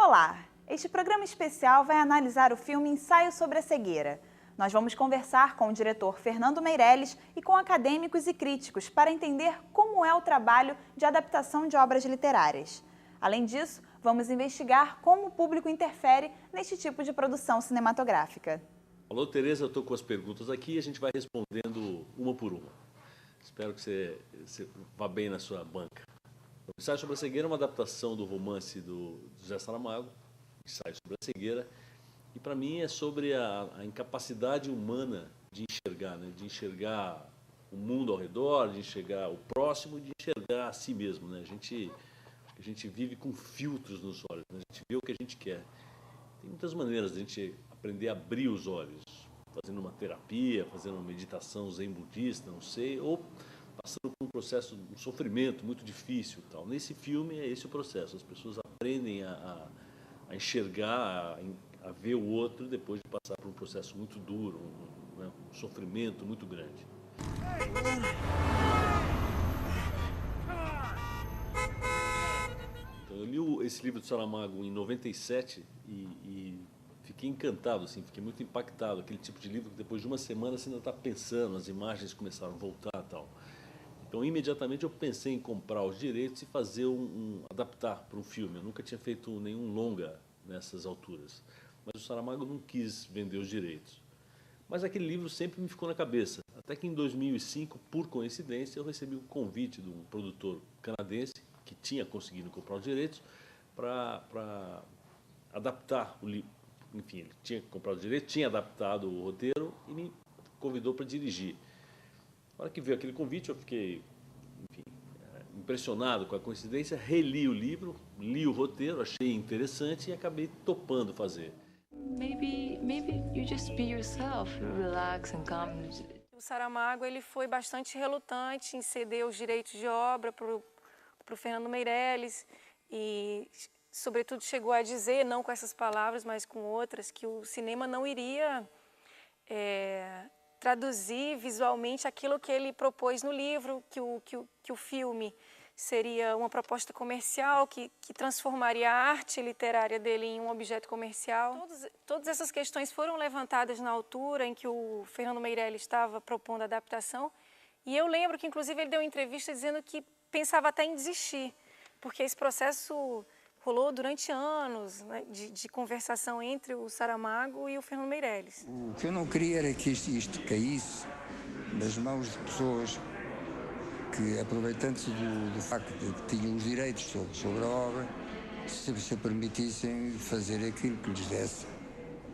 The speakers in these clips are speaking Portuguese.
Olá! Este programa especial vai analisar o filme Ensaio sobre a Cegueira. Nós vamos conversar com o diretor Fernando Meirelles e com acadêmicos e críticos para entender como é o trabalho de adaptação de obras literárias. Além disso, vamos investigar como o público interfere neste tipo de produção cinematográfica. Alô, Tereza, eu estou com as perguntas aqui e a gente vai respondendo uma por uma. Espero que você vá bem na sua banca. O Ensaio sobre a Cegueira é uma adaptação do romance do José Saramago, Ensaio sobre a Cegueira, e para mim é sobre a incapacidade humana de enxergar, né? De enxergar o mundo ao redor, de enxergar o próximo, de enxergar a si mesmo, né? A gente vive com filtros nos olhos, né? A gente vê o que a gente quer. Tem muitas maneiras de a gente aprender a abrir os olhos, fazendo uma terapia, fazendo uma meditação zen budista, não sei, ou passando por um processo, um sofrimento muito difícil, tal. Nesse filme é esse o processo. As pessoas aprendem a enxergar, a ver o outro depois de passar por um processo muito duro, um sofrimento muito grande. Então, eu li esse livro do Saramago em 97 e fiquei encantado, assim, fiquei muito impactado. Aquele tipo de livro que depois de uma semana você ainda está pensando, as imagens começaram a voltar e tal. Então, imediatamente eu pensei em comprar os direitos e fazer adaptar para um filme. Eu nunca tinha feito nenhum longa nessas alturas. Mas o Saramago não quis vender os direitos. Mas aquele livro sempre me ficou na cabeça. Até que em 2005, por coincidência, eu recebi um convite de um produtor canadense que tinha conseguido comprar os direitos para adaptar o livro. Enfim, ele tinha comprado os direitos, tinha adaptado o roteiro e me convidou para dirigir. Na hora que veio aquele convite, eu fiquei, enfim, impressionado com a coincidência, reli o livro, li o roteiro, achei interessante e acabei topando fazer. Maybe you just be yourself, relax and calm. O Saramago ele foi bastante relutante em ceder os direitos de obra para o Fernando Meirelles e, sobretudo, chegou a dizer, não com essas palavras, mas com outras, que o cinema não iria traduzir visualmente aquilo que ele propôs no livro, que o filme seria uma proposta comercial que transformaria a arte literária dele em um objeto comercial. Todas essas questões foram levantadas na altura em que o Fernando Meirelles estava propondo a adaptação, e eu lembro que, inclusive, ele deu uma entrevista dizendo que pensava até em desistir, porque esse processo rolou durante anos, né, de conversação entre o Saramago e o Fernando Meirelles. O que eu não queria era que isto caísse nas mãos de pessoas que, aproveitando-se do facto de que tinham os direitos sobre a obra, se permitissem fazer aquilo que lhes desse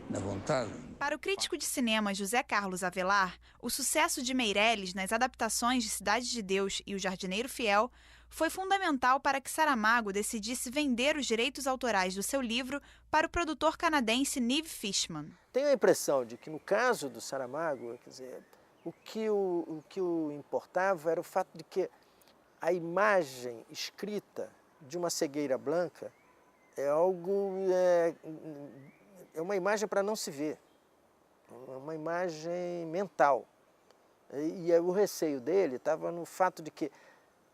na vontade. Para o crítico de cinema José Carlos Avelar, o sucesso de Meirelles nas adaptações de Cidade de Deus e O Jardineiro Fiel foi fundamental para que Saramago decidisse vender os direitos autorais do seu livro para o produtor canadense Niv Fishman. Tenho a impressão de que, no caso do Saramago, quer dizer, o que o importava era o fato de que a imagem escrita de uma cegueira branca é uma imagem para não se ver, é uma imagem mental. E o receio dele estava no fato de que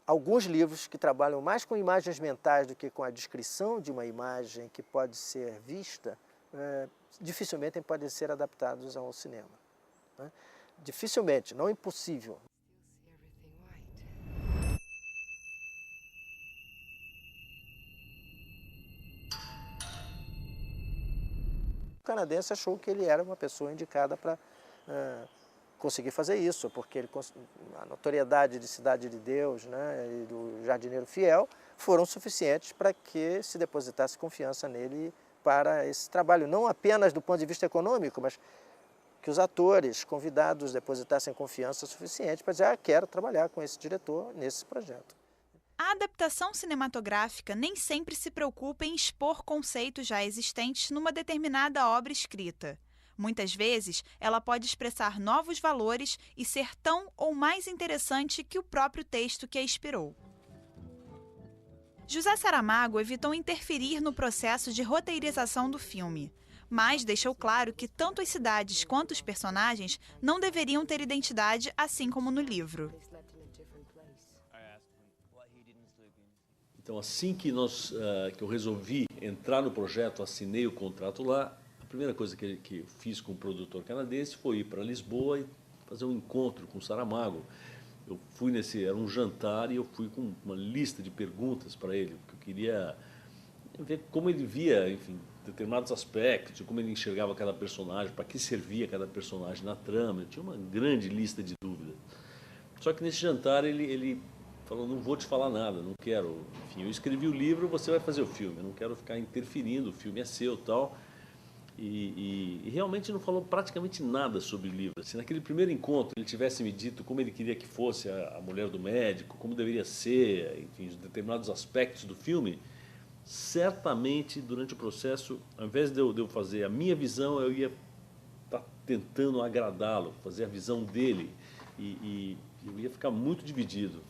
alguns livros que trabalham mais com imagens mentais do que com a descrição de uma imagem que pode ser vista, dificilmente podem ser adaptados ao cinema, né? Dificilmente, não impossível. O canadense achou que ele era uma pessoa indicada para conseguir fazer isso, porque a notoriedade de Cidade de Deus, né, e do Jardineiro Fiel foram suficientes para que se depositasse confiança nele para esse trabalho, não apenas do ponto de vista econômico, mas que os atores convidados depositassem confiança suficiente para dizer, quero trabalhar com esse diretor nesse projeto. A adaptação cinematográfica nem sempre se preocupa em expor conceitos já existentes numa determinada obra escrita. Muitas vezes, ela pode expressar novos valores e ser tão ou mais interessante que o próprio texto que a inspirou. José Saramago evitou interferir no processo de roteirização do filme, mas deixou claro que tanto as cidades quanto os personagens não deveriam ter identidade, assim como no livro. Então, assim que eu resolvi entrar no projeto, assinei o contrato lá, a primeira coisa que eu fiz com o produtor canadense foi ir para Lisboa e fazer um encontro com o Saramago. Eu fui era um jantar e eu fui com uma lista de perguntas para ele, porque eu queria ver como ele via, enfim, determinados aspectos, como ele enxergava cada personagem, para que servia cada personagem na trama. Eu tinha uma grande lista de dúvidas. Só que nesse jantar ele falou, não vou te falar nada, não quero. Enfim, eu escrevi o livro, você vai fazer o filme, eu não quero ficar interferindo, o filme é seu e tal. E realmente não falou praticamente nada sobre o livro. Se naquele primeiro encontro ele tivesse me dito como ele queria que fosse a mulher do médico, como deveria ser, enfim, os determinados aspectos do filme, certamente durante o processo, ao invés de eu fazer a minha visão, eu ia estar tentando agradá-lo, fazer a visão dele, e eu ia ficar muito dividido.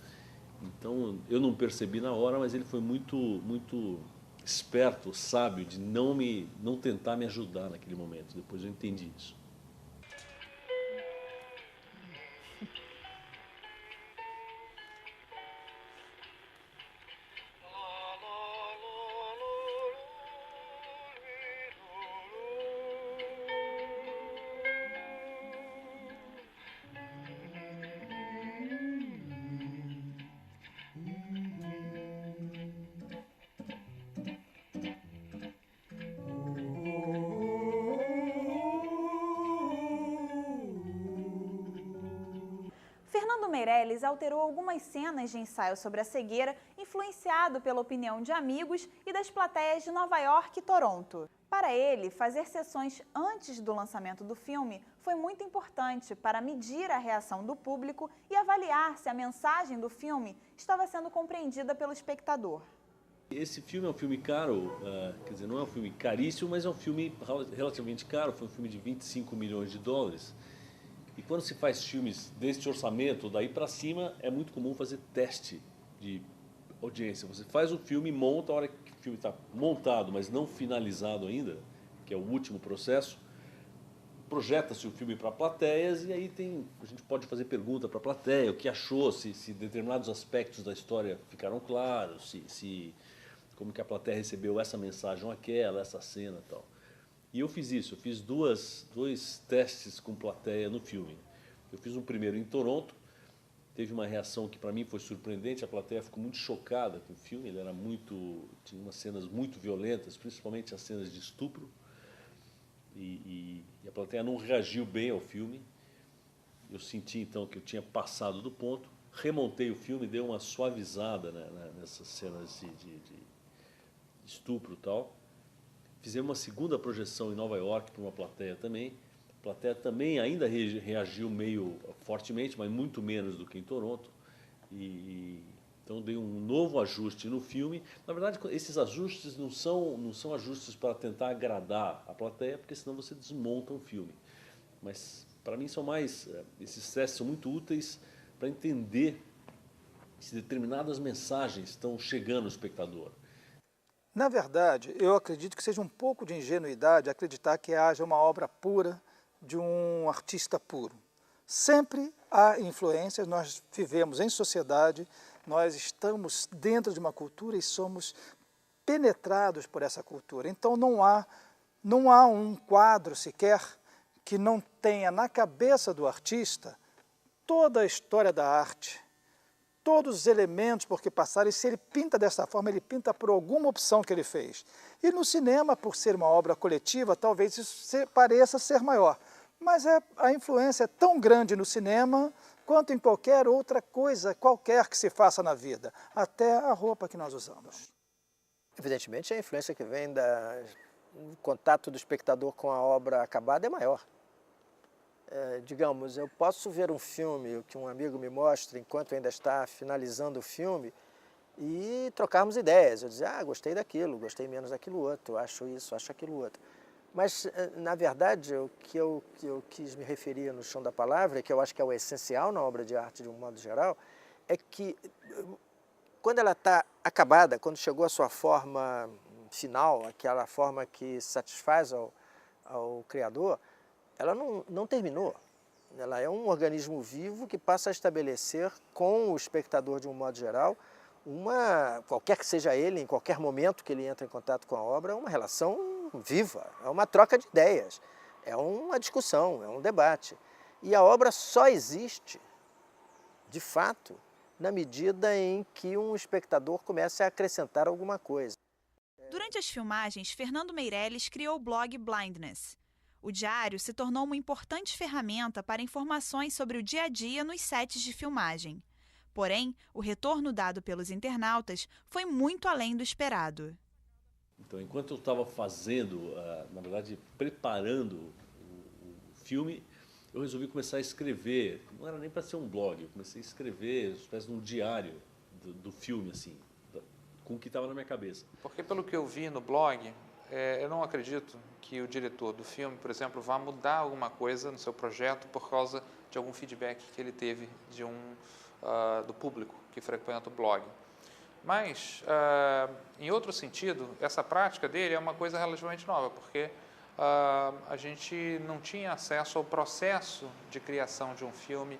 Então eu não percebi na hora, mas ele foi muito esperto, sábio, de não tentar me ajudar naquele momento. Depois eu entendi isso. Fernando Meirelles alterou algumas cenas de ensaio sobre a cegueira, influenciado pela opinião de amigos e das plateias de Nova York e Toronto. Para ele, fazer sessões antes do lançamento do filme foi muito importante para medir a reação do público e avaliar se a mensagem do filme estava sendo compreendida pelo espectador. Esse filme é um filme caro, quer dizer, não é um filme caríssimo, mas é um filme relativamente caro, foi um filme de 25 milhões de dólares. E quando se faz filmes deste orçamento, daí para cima, é muito comum fazer teste de audiência. Você faz o filme, monta, a hora que o filme está montado, mas não finalizado ainda, que é o último processo, projeta-se o filme para plateias e aí a gente pode fazer pergunta para a plateia, o que achou, se determinados aspectos da história ficaram claros, como que a plateia recebeu essa mensagem ou aquela, essa cena e tal. E eu fiz isso, eu fiz dois testes com plateia no filme. Eu fiz um primeiro em Toronto, teve uma reação que para mim foi surpreendente, a plateia ficou muito chocada com o filme, tinha umas cenas muito violentas, principalmente as cenas de estupro, e a plateia não reagiu bem ao filme. Eu senti então que eu tinha passado do ponto, remontei o filme, dei uma suavizada, né, nessas cenas de estupro e tal. Fizemos uma segunda projeção em Nova York para uma plateia também. A plateia também ainda reagiu meio fortemente, mas muito menos do que em Toronto. Então dei um novo ajuste no filme. Na verdade, esses ajustes não são ajustes para tentar agradar a plateia, porque senão você desmonta um filme. Mas para mim esses testes são muito úteis para entender se determinadas mensagens estão chegando ao espectador. Na verdade, eu acredito que seja um pouco de ingenuidade acreditar que haja uma obra pura de um artista puro. Sempre há influências, nós vivemos em sociedade, nós estamos dentro de uma cultura e somos penetrados por essa cultura. Então não há um quadro sequer que não tenha na cabeça do artista toda a história da arte, todos os elementos por que passaram, e se ele pinta dessa forma, ele pinta por alguma opção que ele fez. E no cinema, por ser uma obra coletiva, talvez isso pareça ser maior. Mas a influência é tão grande no cinema quanto em qualquer outra coisa, qualquer que se faça na vida, até a roupa que nós usamos. Evidentemente, a influência que vem do contato do espectador com a obra acabada é maior. Digamos, eu posso ver um filme que um amigo me mostra enquanto ainda está finalizando o filme e trocarmos ideias. Eu dizer, gostei daquilo, gostei menos daquilo outro, acho isso, acho aquilo outro. Mas, na verdade, o que eu quis me referir no chão da palavra, que eu acho que é o essencial na obra de arte de um modo geral, é que quando ela está acabada, quando chegou à sua forma final, aquela forma que satisfaz ao criador, ela não terminou. Ela é um organismo vivo que passa a estabelecer com o espectador, de um modo geral, qualquer que seja ele, em qualquer momento que ele entra em contato com a obra, é uma relação viva, é uma troca de ideias, é uma discussão, é um debate. E a obra só existe, de fato, na medida em que um espectador comece a acrescentar alguma coisa. Durante as filmagens, Fernando Meirelles criou o blog Blindness. O diário se tornou uma importante ferramenta para informações sobre o dia a dia nos sets de filmagem. Porém, o retorno dado pelos internautas foi muito além do esperado. Então, enquanto eu estava fazendo, na verdade, preparando o filme, eu resolvi começar a escrever. Não era nem para ser um blog, eu comecei a escrever, uma espécie de um diário do filme, assim, com o que estava na minha cabeça. Porque pelo que eu vi no blog, eu não acredito que o diretor do filme, por exemplo, vá mudar alguma coisa no seu projeto por causa de algum feedback que ele teve do público que frequenta o blog. Mas, em outro sentido, essa prática dele é uma coisa relativamente nova, porque a gente não tinha acesso ao processo de criação de um filme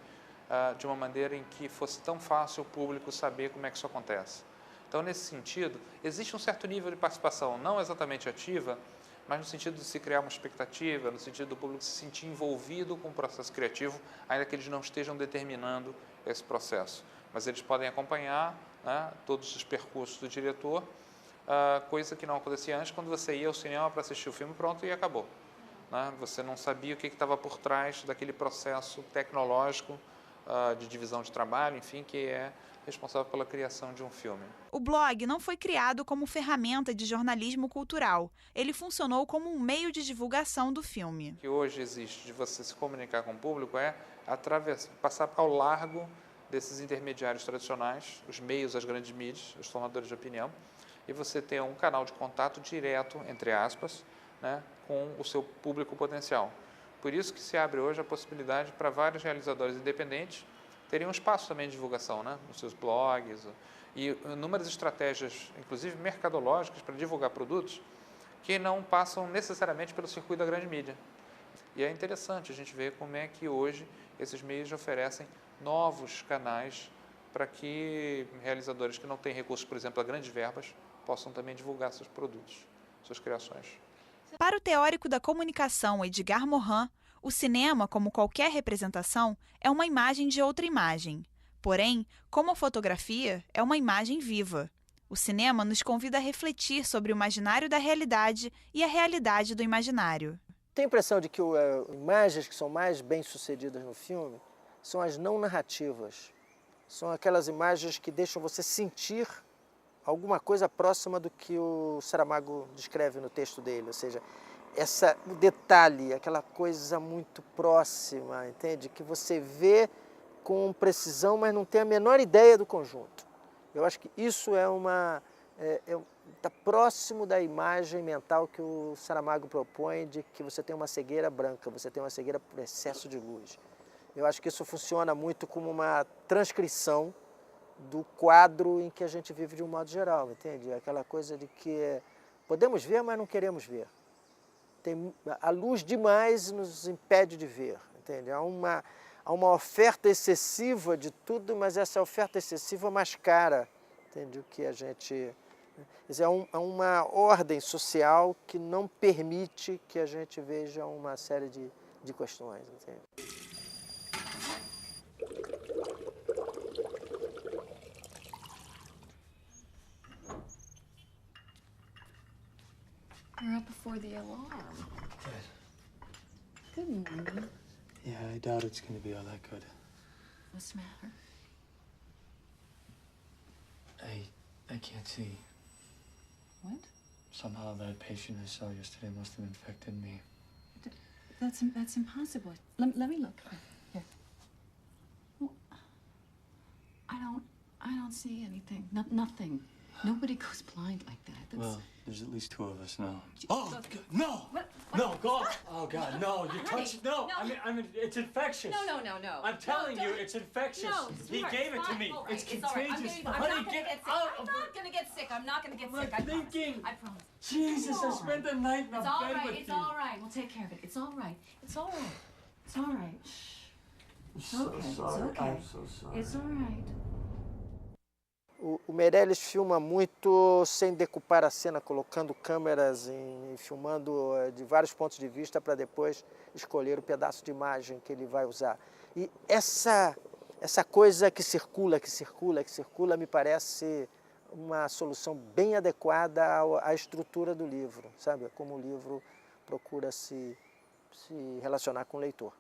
de uma maneira em que fosse tão fácil o público saber como é que isso acontece. Então, nesse sentido, existe um certo nível de participação, não exatamente ativa, mas no sentido de se criar uma expectativa, no sentido do público se sentir envolvido com o processo criativo, ainda que eles não estejam determinando esse processo. Mas eles podem acompanhar, né, todos os percursos do diretor, coisa que não acontecia antes, quando você ia ao cinema para assistir o filme, pronto, e acabou. Né? Você não sabia o que estava por trás daquele processo tecnológico de divisão de trabalho, enfim, que é responsável pela criação de um filme. O blog não foi criado como ferramenta de jornalismo cultural. Ele funcionou como um meio de divulgação do filme. O que hoje existe de você se comunicar com o público é passar ao largo desses intermediários tradicionais, os meios, as grandes mídias, os formadores de opinião, e você ter um canal de contato direto, entre aspas, né, com o seu público potencial. Por isso que se abre hoje a possibilidade para vários realizadores independentes terem um espaço também de divulgação, né, nos seus blogs, e inúmeras estratégias, inclusive mercadológicas, para divulgar produtos que não passam necessariamente pelo circuito da grande mídia. E é interessante a gente ver como é que hoje esses meios oferecem novos canais para que realizadores que não têm recursos, por exemplo, a grandes verbas, possam também divulgar seus produtos, suas criações. Para o teórico da comunicação Edgar Morin, o cinema, como qualquer representação, é uma imagem de outra imagem. Porém, como a fotografia, é uma imagem viva. O cinema nos convida a refletir sobre o imaginário da realidade e a realidade do imaginário. Tenho a impressão de que imagens que são mais bem-sucedidas no filme são as não narrativas. São aquelas imagens que deixam você sentir alguma coisa próxima do que o Saramago descreve no texto dele, ou seja, o detalhe, aquela coisa muito próxima, entende? Que você vê com precisão, mas não tem a menor ideia do conjunto. Eu acho que isso está próximo da imagem mental que o Saramago propõe de que você tem uma cegueira branca, você tem uma cegueira por excesso de luz. Eu acho que isso funciona muito como uma transcrição do quadro em que a gente vive de um modo geral, entende? Aquela coisa de que podemos ver, mas não queremos ver. A luz demais nos impede de ver, entende? Há uma oferta excessiva de tudo, mas essa oferta excessiva mascara, entende? O que a gente... É uma ordem social que não permite que a gente veja uma série de questões, entende? You're up before the alarm. Good morning. Yeah, I doubt it's going to be all that good. What's the matter? I can't see. What? Somehow that patient I saw yesterday must have infected me. That's impossible. Let me look. Here. Well, I don't see anything. Nothing. Nobody goes blind like that. Well, there's at least two of us now. Oh, God, no! What? No, God! Oh, God, no, you Honey, touched... No, no. I mean, it's infectious. No. I'm telling you, it's infectious. No, He sweetheart, gave it to fine. me. All right, It's all right. contagious. I'm Honey, not gonna get get sick. out I'm of not gonna get sick. I'm not gonna get I'm sick. I promise. thinking. I promise. Jesus, I Come on. spent the night in a It's all bed right. with It's you. all right. We'll take care of it. It's all right. It's all right. It's all right. Shh. I'm so okay. sorry. It's okay. I'm so sorry. It's all right. O Meirelles filma muito sem decupar a cena, colocando câmeras filmando de vários pontos de vista para depois escolher o pedaço de imagem que ele vai usar. E essa coisa que circula, me parece uma solução bem adequada à estrutura do livro, sabe? Como o livro procura se relacionar com o leitor.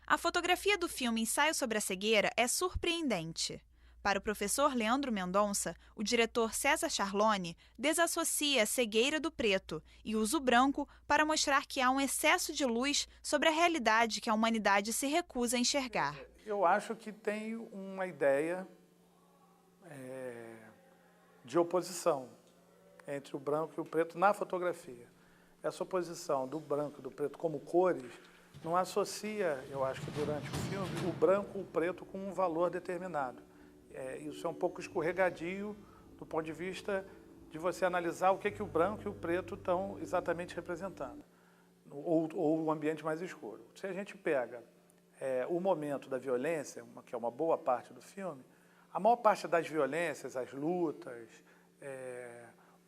A fotografia do filme Ensaio sobre a Cegueira é surpreendente. Para o professor Leandro Mendonça, o diretor César Charlone desassocia a cegueira do preto e usa o branco para mostrar que há um excesso de luz sobre a realidade que a humanidade se recusa a enxergar. Eu acho que tem uma ideia de oposição entre o branco e o preto na fotografia. Essa oposição do branco e do preto como cores não associa, eu acho que durante o filme, o branco e o preto com um valor determinado. Isso é um pouco escorregadio do ponto de vista de você analisar o que o branco e o preto estão exatamente representando, ou o ambiente mais escuro. Se a gente pega o momento da violência, que é uma boa parte do filme, a maior parte das violências, as lutas,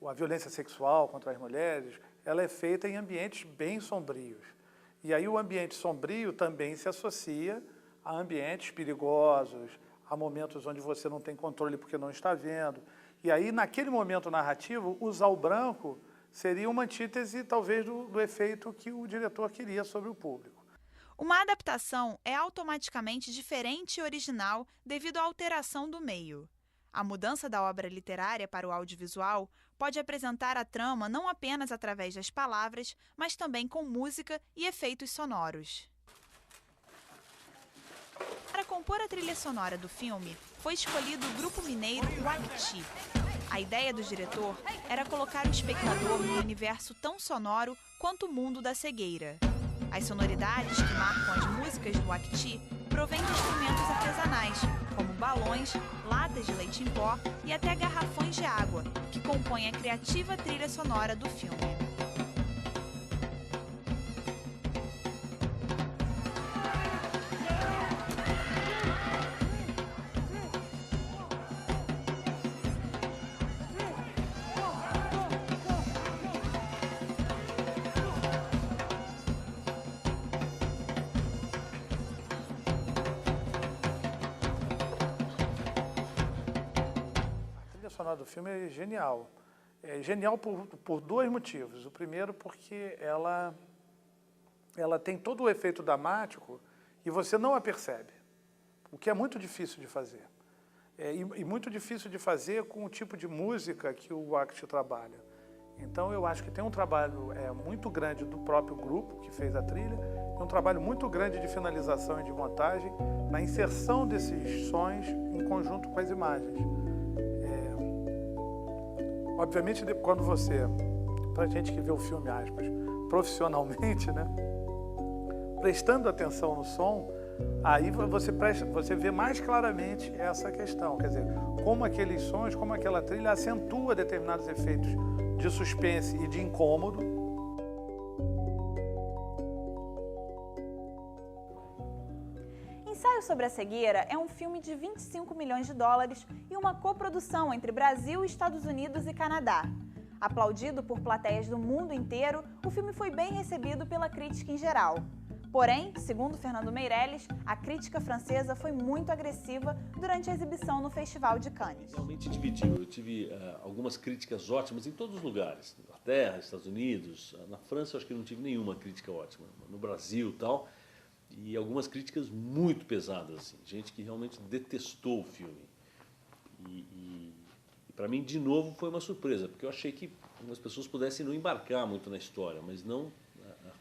a violência sexual contra as mulheres, ela é feita em ambientes bem sombrios. E aí o ambiente sombrio também se associa a ambientes perigosos, há momentos onde você não tem controle porque não está vendo. E aí, naquele momento narrativo, usar o branco seria uma antítese, talvez, do efeito que o diretor queria sobre o público. Uma adaptação é automaticamente diferente e original devido à alteração do meio. A mudança da obra literária para o audiovisual pode apresentar a trama não apenas através das palavras, mas também com música e efeitos sonoros. Para compor a trilha sonora do filme, foi escolhido o grupo mineiro Uacti. A ideia do diretor era colocar o espectador num universo tão sonoro quanto o mundo da cegueira. As sonoridades que marcam as músicas do Uacti provêm de instrumentos artesanais, como balões, latas de leite em pó e até garrafões de água, que compõem a criativa trilha sonora do filme. A sonora do filme é genial. É genial por dois motivos. O primeiro porque ela tem todo o efeito dramático e você não a percebe, o que é muito difícil de fazer. E muito difícil de fazer com o tipo de música que o Uacti trabalha. Então eu acho que tem um trabalho muito grande do próprio grupo que fez a trilha, e um trabalho muito grande de finalização e de montagem na inserção desses sons em conjunto com as imagens. Obviamente, quando você, para a gente que vê o filme, aspas, profissionalmente, né, prestando atenção no som, aí você vê mais claramente essa questão, quer dizer, como aqueles sons, como aquela trilha acentua determinados efeitos de suspense e de incômodo. Ensaio sobre a Cegueira é um filme de 25 milhões de dólares e uma coprodução entre Brasil, Estados Unidos e Canadá. Aplaudido por plateias do mundo inteiro, o filme foi bem recebido pela crítica em geral. Porém, segundo Fernando Meirelles, a crítica francesa foi muito agressiva durante a exibição no Festival de Cannes. Realmente dividiu. Eu tive algumas críticas ótimas em todos os lugares. Na Inglaterra, Estados Unidos, na França eu acho que não tive nenhuma crítica ótima. No Brasil e tal. E algumas críticas muito pesadas, assim, gente que realmente detestou o filme. E para mim, de novo, foi uma surpresa, porque eu achei que algumas pessoas pudessem não embarcar muito na história, mas não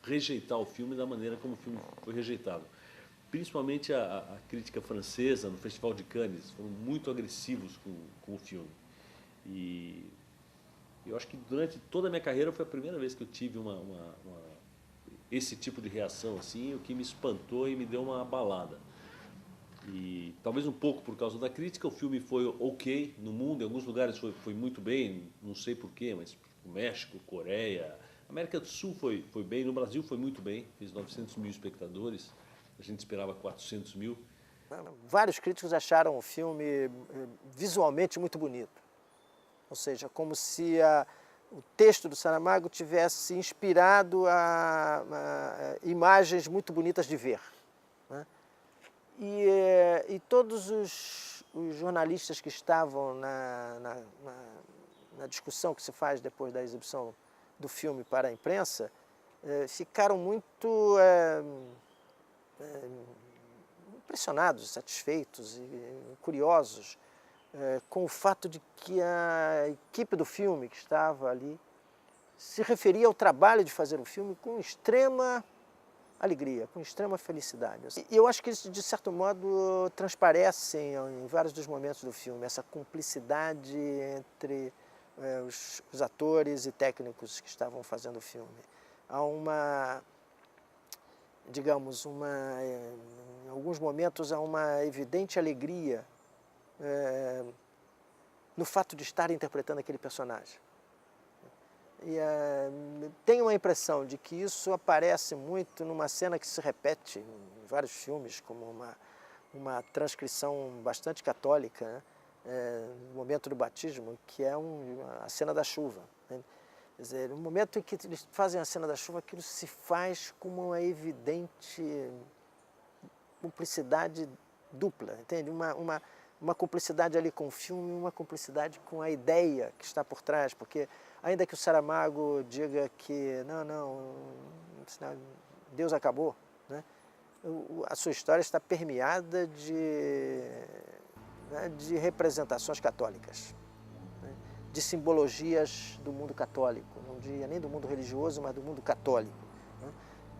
rejeitar o filme da maneira como o filme foi rejeitado. Principalmente a crítica francesa no Festival de Cannes, foram muito agressivos com o filme. E eu acho que durante toda a minha carreira foi a primeira vez que eu tive esse tipo de reação, assim, o que me espantou e me deu uma abalada. E talvez um pouco por causa da crítica, o filme foi ok no mundo, em alguns lugares foi muito bem, não sei porquê, mas o México, Coreia, América do Sul foi bem, no Brasil foi muito bem, fez 900 mil espectadores, a gente esperava 400 mil. Vários críticos acharam o filme visualmente muito bonito. Ou seja, como se o texto do Saramago tivesse inspirado a imagens muito bonitas de ver, né? E todos os jornalistas que estavam na discussão que se faz depois da exibição do filme para a imprensa ficaram muito impressionados, satisfeitos e curiosos com o fato de que a equipe do filme que estava ali se referia ao trabalho de fazer o filme com extrema alegria, com extrema felicidade. E eu acho que isso, de certo modo, transparece em vários dos momentos do filme, essa cumplicidade entre os atores e técnicos que estavam fazendo o filme. Há uma, digamos, em alguns momentos há uma evidente alegria no fato de estar interpretando aquele personagem. E tenho a impressão de que isso aparece muito numa cena que se repete em vários filmes, como uma transcrição bastante católica, né? No momento do batismo, que é a cena da chuva, né? Quer dizer, no momento em que eles fazem a cena da chuva, aquilo se faz com uma evidente cumplicidade dupla, entende? Uma cumplicidade ali com o filme, uma cumplicidade com a ideia que está por trás, porque ainda que o Saramago diga que não, Deus acabou, né? A sua história está permeada de representações católicas, né? De simbologias do mundo católico, não diria nem do mundo religioso, mas do mundo católico, né?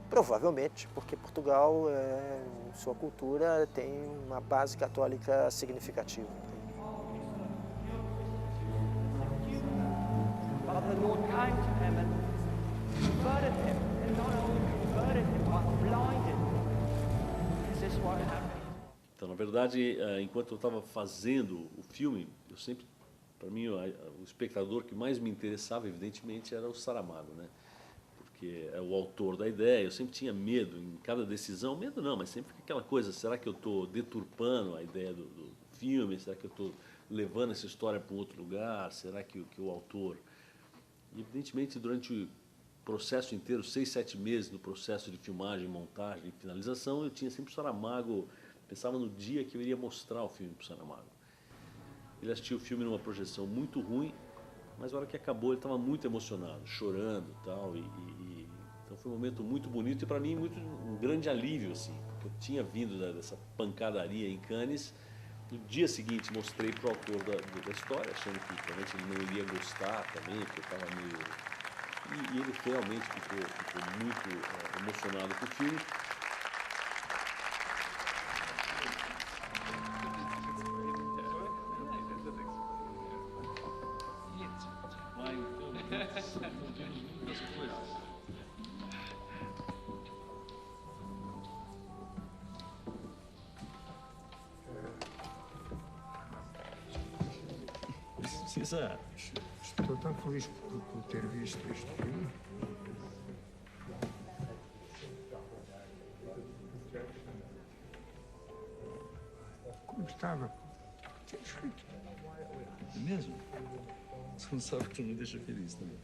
Provavelmente porque Portugal, sua cultura, tem uma base católica significativa. But the Lord came to him and converted him, and not only converted him, but blinded him. Is this what happened? Então, na verdade, enquanto eu estava fazendo o filme, eu sempre, para mim, o espectador que mais me interessava, evidentemente, era o Saramago, né? Porque é o autor da ideia. Eu sempre tinha medo em cada decisão, medo não, mas sempre aquela coisa, será que eu estou deturpando a ideia do filme? Será que eu estou levando essa história para um outro lugar? Será que o autor... E, evidentemente, durante o processo inteiro, 6, 7 meses do processo de filmagem, montagem e finalização, eu tinha sempre o Saramago, pensava no dia que eu iria mostrar o filme para o Saramago. Ele assistiu o filme numa projeção muito ruim, mas na hora que acabou ele estava muito emocionado, chorando e tal. Então foi um momento muito bonito e para mim um grande alívio, assim, porque eu tinha vindo dessa pancadaria em Cannes. No dia seguinte mostrei para o autor da história, achando que provavelmente ele não iria gostar também, porque eu estava meio... E ele realmente ficou muito emocionado com o filme. César, estou tão feliz por ter visto este filme. Como estava ter escrito. É mesmo? Você não sabe que tu me deixa feliz também.